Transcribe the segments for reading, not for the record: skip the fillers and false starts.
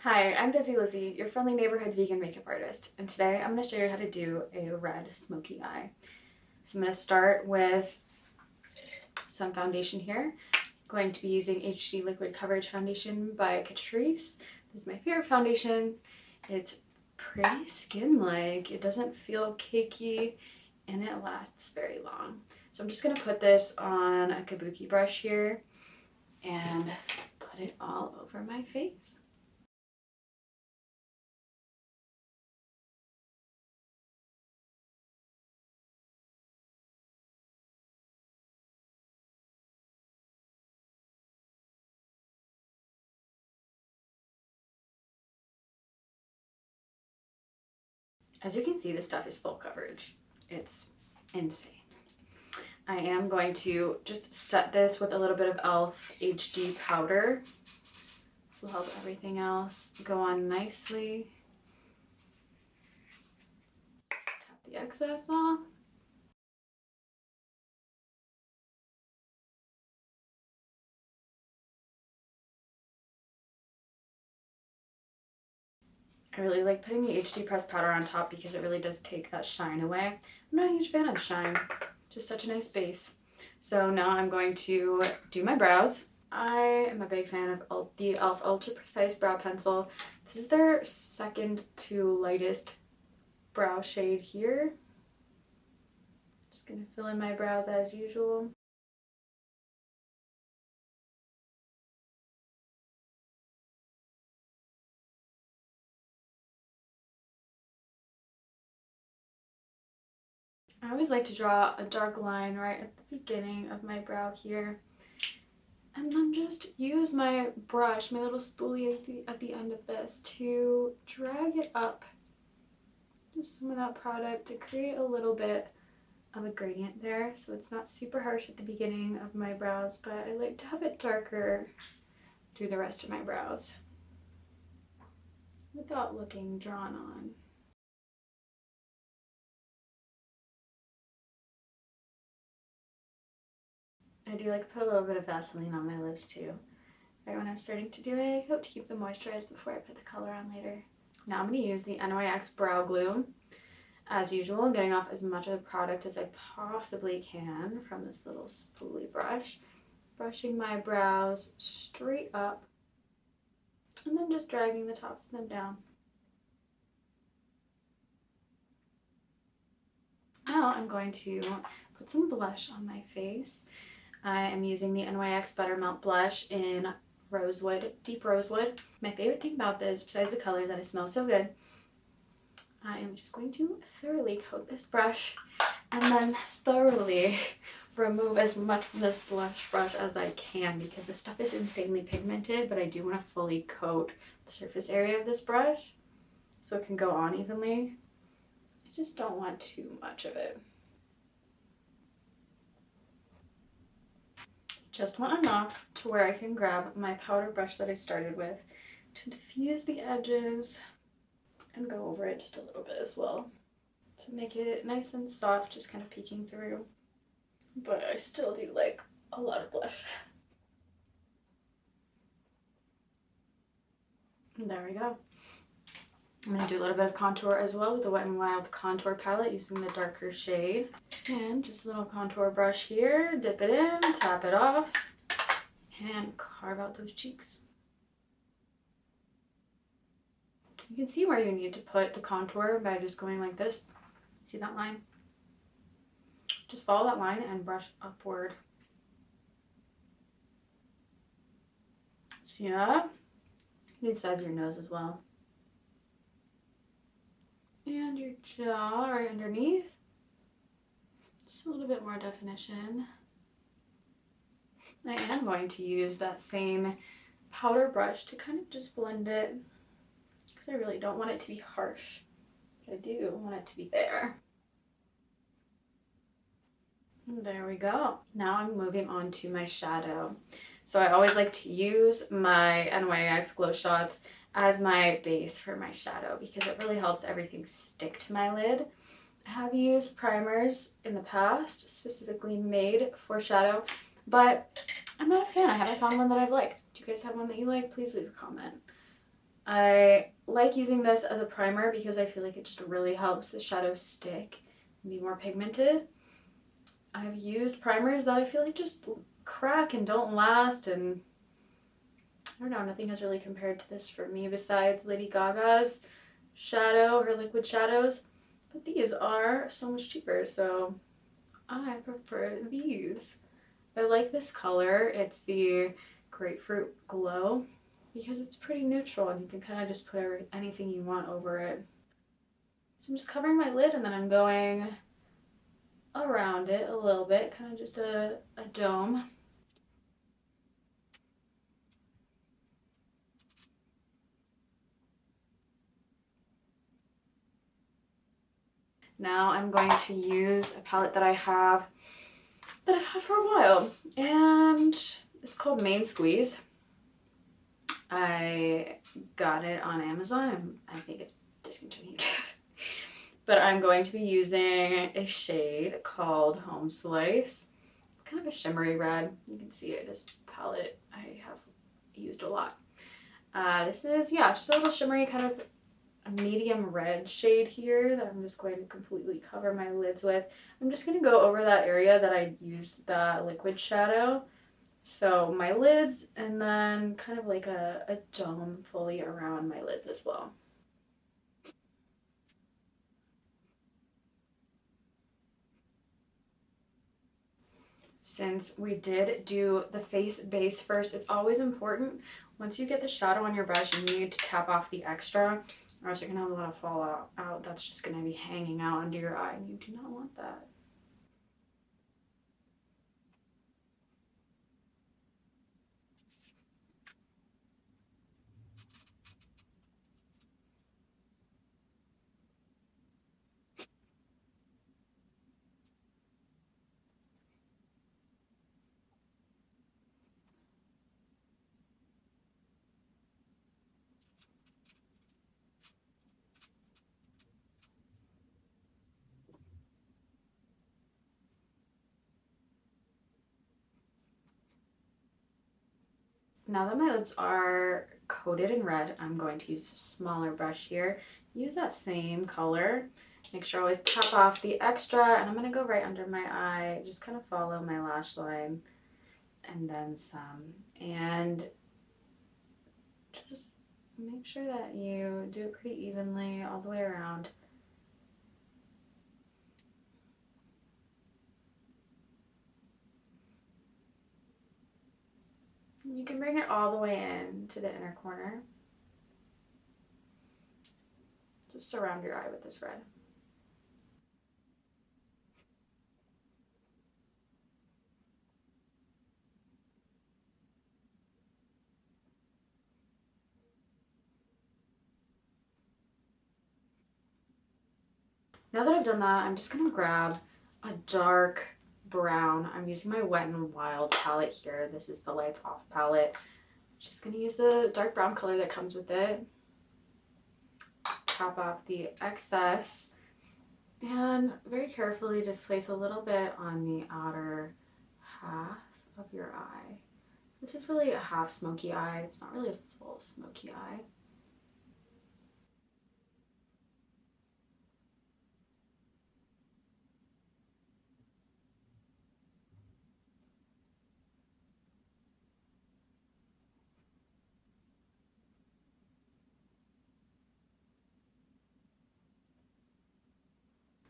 Hi, I'm Busy Lizzie, your friendly neighborhood vegan makeup artist, and today I'm going to show you how to do a red smoky eye. So I'm going to start with some foundation here. I'm going to be using HD Liquid Coverage Foundation by Catrice. This is my favorite foundation. It's pretty skin-like, it doesn't feel cakey, and it lasts very long. So I'm just going to put this on a kabuki brush here and put it all over my face. As you can see, this stuff is full coverage. It's insane. I am going to just set this with a little bit of e.l.f. HD powder. This will help everything else go on nicely. Tap the excess off. I really like putting the HD pressed powder on top because it really does take that shine away. I'm not a huge fan of shine, just such a nice base. So now I'm going to do my brows. I am a big fan of the e.l.f. Ultra Precise Brow Pencil. This is their second to lightest brow shade here. Just gonna fill in my brows as usual. I always like to draw a dark line right at the beginning of my brow here, and then just use my brush, my little spoolie at the end of this, to drag it up, just some of that product to create a little bit of a gradient there, so it's not super harsh at the beginning of my brows, but I like to have it darker through the rest of my brows without looking drawn on. I do like to put a little bit of Vaseline on my lips too, right when I'm starting to do makeup, to keep them moisturized before I put the color on later. Now I'm going to use the NYX Brow Glue. As usual, I'm getting off as much of the product as I possibly can from this little spoolie brush. Brushing my brows straight up, and then just dragging the tops of them down. Now I'm going to put some blush on my face. I am using the NYX Buttermelt Blush in Rosewood, Deep Rosewood. My favorite thing about this, besides the color that it smells so good, I am just going to thoroughly coat this brush and then thoroughly remove as much from this blush brush as I can, because this stuff is insanely pigmented, but I do want to fully coat the surface area of this brush so it can go on evenly. I just don't want too much of it. Just want enough to where I can grab my powder brush that I started with to diffuse the edges and go over it just a little bit as well to make it nice and soft, just kind of peeking through. But I still do like a lot of blush. And there we go. I'm going to do a little bit of contour as well with the Wet n Wild contour palette using the darker shade. And just a little contour brush here, dip it in, tap it off, and carve out those cheeks. You can see where you need to put the contour by just going like this. See that line? Just follow that line and brush upward. See that? You need sides of your nose as well. And your jaw right underneath. Just a little bit more definition. I am going to use that same powder brush to kind of just blend it, because I really don't want it to be harsh, but I do want it to be there. And there we go. Now I'm moving on to my shadow. So I always like to use my NYX Glow Shots as my base for my shadow because it really helps everything stick to my lid. I have used primers in the past, specifically made for shadow, but I'm not a fan. I haven't found one that I've liked. Do you guys have one that you like? Please leave a comment. I like using this as a primer because I feel like it just really helps the shadows stick and be more pigmented. I've used primers that I feel like just crack and don't last, and I don't know, nothing has really compared to this for me besides Lady Gaga's shadow, her liquid shadows. But these are so much cheaper, so I prefer these. I like this color. It's the Grapefruit Glow because it's pretty neutral and you can kind of just put anything you want over it. So I'm just covering my lid and then I'm going around it a little bit, kind of just a dome. Now I'm going to use a palette that I've had for a while, and it's called Main Squeeze. I got it on Amazon and I think it's discontinued. But I'm going to be using a shade called Home Slice. It's kind of a shimmery red. You can see it, this palette I have used a lot. This is, yeah, just a little shimmery kind of a medium red shade here that I'm just going to completely cover my lids with. I'm just going to go over that area that I used the liquid shadow. So my lids, and then kind of like a dome fully around my lids as well. Since we did do the face base first, it's always important once you get the shadow on your brush, you need to tap off the extra, or else you're gonna have a lot of fallout out that's just gonna be hanging out under your eye, and you do not want that. Now that my lids are coated in red, I'm going to use a smaller brush here. Use that same color. Make sure I always tap off the extra, and I'm gonna go right under my eye, just kind of follow my lash line and then some. And just make sure that you do it pretty evenly all the way around. You can bring it all the way in to the inner corner. Just surround your eye with this red. Now that I've done that, I'm just gonna grab a dark brown. I'm using my Wet n Wild palette here. This is the Lights Off palette. Just gonna use the dark brown color that comes with it. Tap off the excess and very carefully just place a little bit on the outer half of your eye. So this is really a half smoky eye. It's not really a full smoky eye.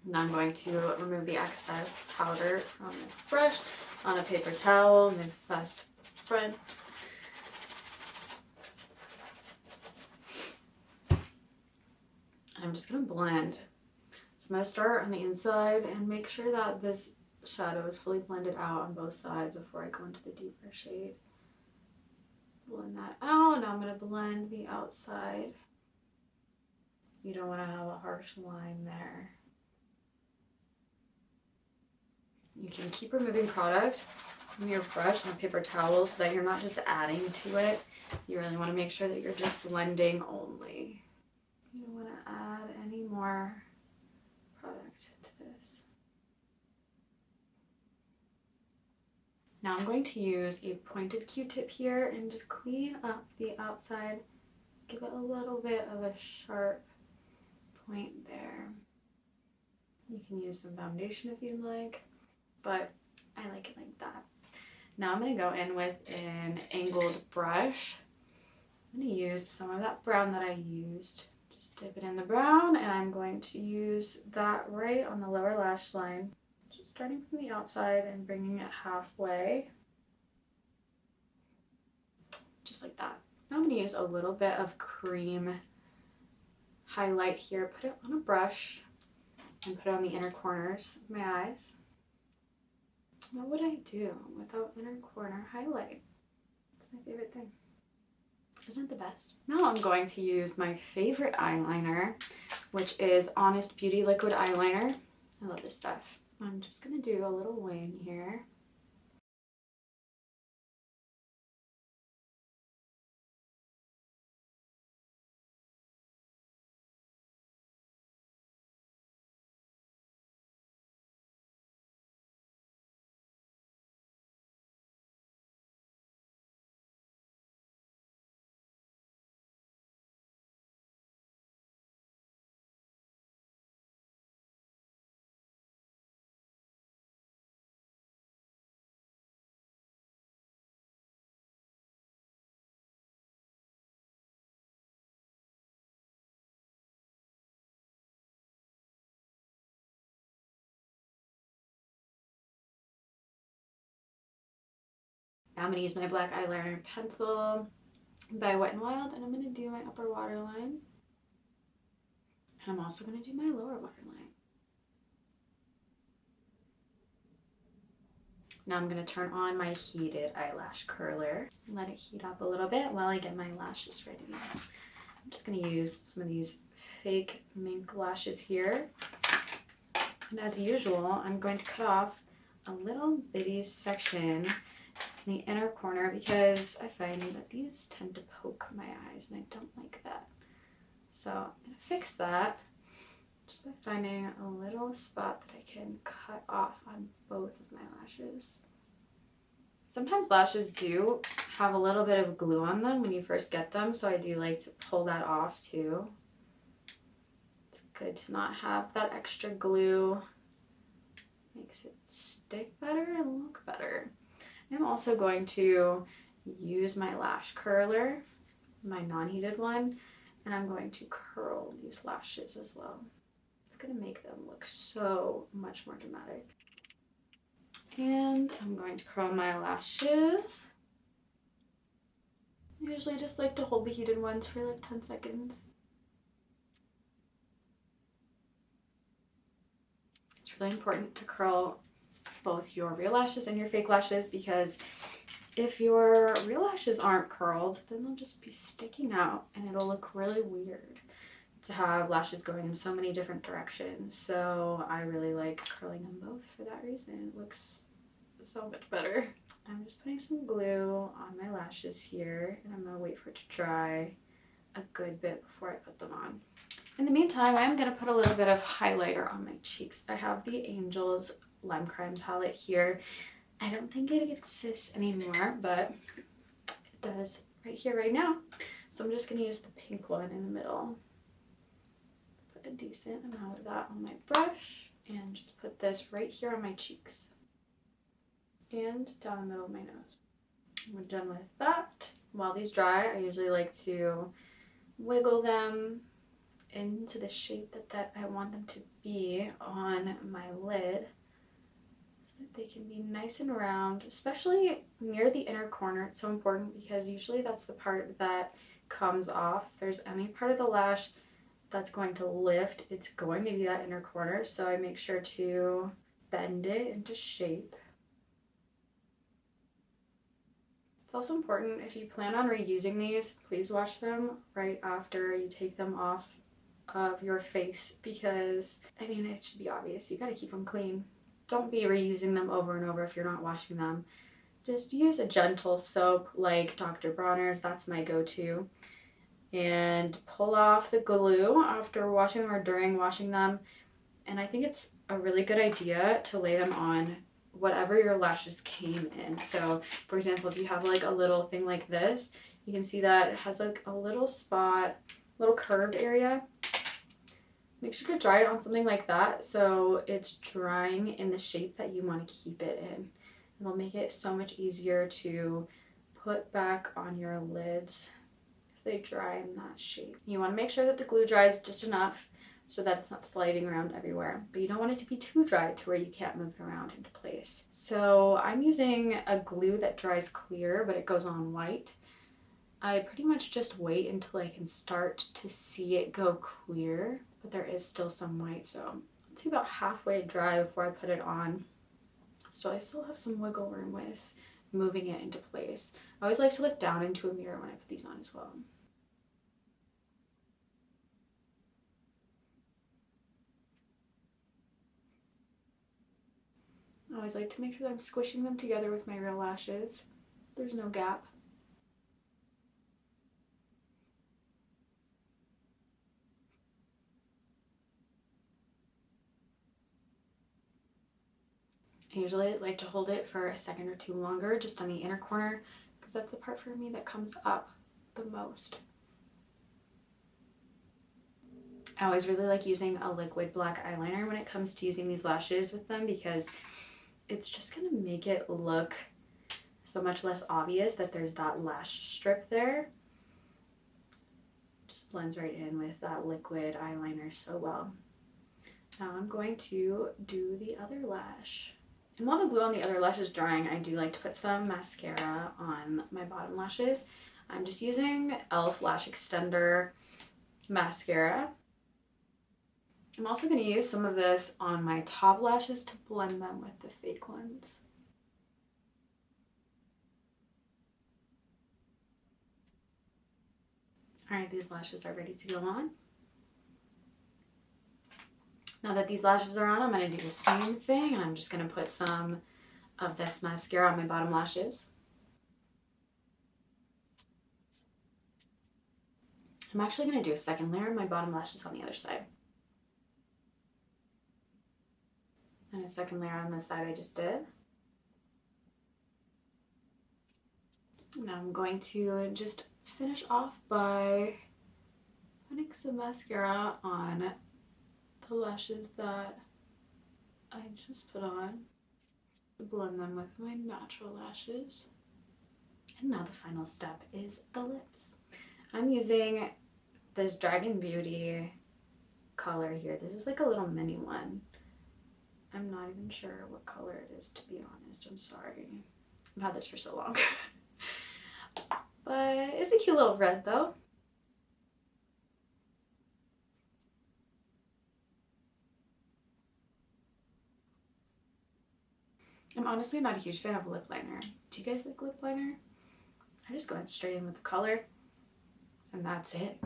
Now I'm going to remove the excess powder from this brush on a paper towel, my best friend. And I'm just going to blend. So I'm going to start on the inside and make sure that this shadow is fully blended out on both sides before I go into the deeper shade. Blend that out. Now I'm going to blend the outside. You don't want to have a harsh line there. You can keep removing product from your brush on a paper towel so that you're not just adding to it. You really want to make sure that you're just blending only. You don't want to add any more product to this. Now I'm going to use a pointed Q-tip here and just clean up the outside give it a little bit of a sharp point there. You can use some foundation if you'd like, but I like it like that. Now I'm going to go in with an angled brush. I'm going to use some of that brown that I used. Just dip it in the brown, and I'm going to use that right on the lower lash line. Just starting from the outside and bringing it halfway. Just like that. Now I'm going to use a little bit of cream highlight here. Put it on a brush and put it on the inner corners of my eyes. What would I do without inner corner highlight? It's my favorite thing. Isn't it the best? Now I'm going to use my favorite eyeliner, which is Honest Beauty Liquid Eyeliner. I love this stuff. I'm just going to do a little wing here. Now I'm going to use my black eyeliner pencil by Wet n Wild, and I'm going to do my upper waterline. And I'm also going to do my lower waterline. Now I'm going to turn on my heated eyelash curler. Let it heat up a little bit while I get my lashes ready. I'm just going to use some of these fake mink lashes here. And as usual, I'm going to cut off a little bitty section in the inner corner because I find that these tend to poke my eyes and I don't like that. So I'm going to fix that just by finding a little spot that I can cut off on both of my lashes. Sometimes lashes do have a little bit of glue on them when you first get them, so I do like to pull that off too. It's good to not have that extra glue. Makes it stick better and look better. I'm also going to use my lash curler, my non-heated one, and I'm going to curl these lashes as well. It's going to make them look so much more dramatic. And I'm going to curl my lashes. I usually just like to hold the heated ones for like 10 seconds. It's really important to curl both your real lashes and your fake lashes, because if your real lashes aren't curled, then they'll just be sticking out and it'll look really weird to have lashes going in so many different directions. So I really like curling them both for that reason. It looks so much better. I'm just putting some glue on my lashes here, and I'm gonna wait for it to dry a good bit before I put them on. In the meantime, I'm gonna put a little bit of highlighter on my cheeks. I have the Angels Lime Crime palette here. I don't think it exists anymore, but it does right here, right now. So I'm just gonna use the pink one in the middle. Put a decent amount of that on my brush, and just put this right here on my cheeks and down the middle of my nose. We're done with that. While these dry, I usually like to wiggle them into the shape that I want them to be on my lid, so that they can be nice and round, especially near the inner corner. It's so important because usually that's the part that comes off. If there's any part of the lash that's going to lift, it's going to be that inner corner, so I make sure to bend it into shape. It's also important, if you plan on reusing these, please wash them right after you take them off of your face, because, I mean, it should be obvious. You gotta keep them clean. Don't be reusing them over and over if you're not washing them. Just use a gentle soap like Dr. Bronner's, that's my go-to, and pull off the glue after washing them or during washing them. And I think it's a really good idea to lay them on whatever your lashes came in. So for example, if you have like a little thing like this, You can see that it has like a little spot, little curved area. Make sure to dry it on something like that so it's drying in the shape that you want to keep it in. It'll make it so much easier to put back on your lids if they dry in that shape. You want to make sure that the glue dries just enough so that it's not sliding around everywhere, but you don't want it to be too dry to where you can't move it around into place. So I'm using a glue that dries clear, but it goes on white. I pretty much just wait until I can start to see it go clear, but there is still some white, so it's about halfway dry before I put it on. So I still have some wiggle room with moving it into place. I always like to look down into a mirror when I put these on as well. I always like to make sure that I'm squishing them together with my real lashes. There's no gap. I usually like to hold it for a second or two longer just on the inner corner because that's the part for me that comes up the most. I always really like using a liquid black eyeliner when it comes to using these lashes with them because it's just going to make it look so much less obvious that there's that lash strip there. Just blends right in with that liquid eyeliner so well. Now I'm going to do the other lash. And while the glue on the other lash is drying, I do like to put some mascara on my bottom lashes. I'm just using e.l.f. Lash Extender mascara. I'm also going to use some of this on my top lashes to blend them with the fake ones. Alright, these lashes are ready to go on. Now that these lashes are on, I'm going to do the same thing, and I'm just going to put some of this mascara on my bottom lashes. I'm actually going to do a second layer of my bottom lashes on the other side. And a second layer on the side I just did. Now I'm going to just finish off by putting some mascara on the lashes that I just put on. Blend them with my natural lashes. And now the final step is the lips. I'm using this Dragon Beauty color here. This is like a little mini one. I'm not even sure what color it is, to be honest. I'm sorry. I've had this for so long. But it's a cute little red though. I'm honestly not a huge fan of lip liner. Do you guys like lip liner? I just go straight in with the color and that's it.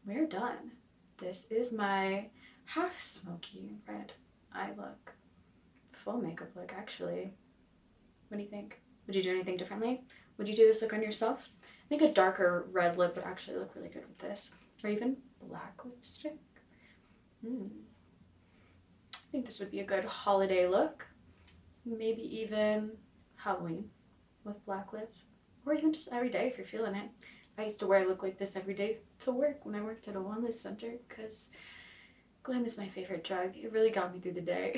We're done. This is my half smoky red eye look. Full makeup look, actually. What do you think? Would you do anything differently? Would you do this look on yourself? I think a darker red lip would actually look really good with this. Or even black lipstick. I think this would be a good holiday look. Maybe even Halloween with black lips. Or even just every day if you're feeling it. I used to wear a look like this every day to work when I worked at a wellness center because glam is my favorite drug. It really got me through the day.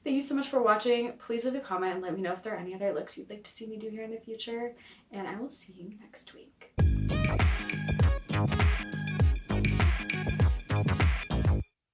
Thank you so much for watching. Please leave a comment and let me know if there are any other looks you'd like to see me do here in the future. And I will see you next week.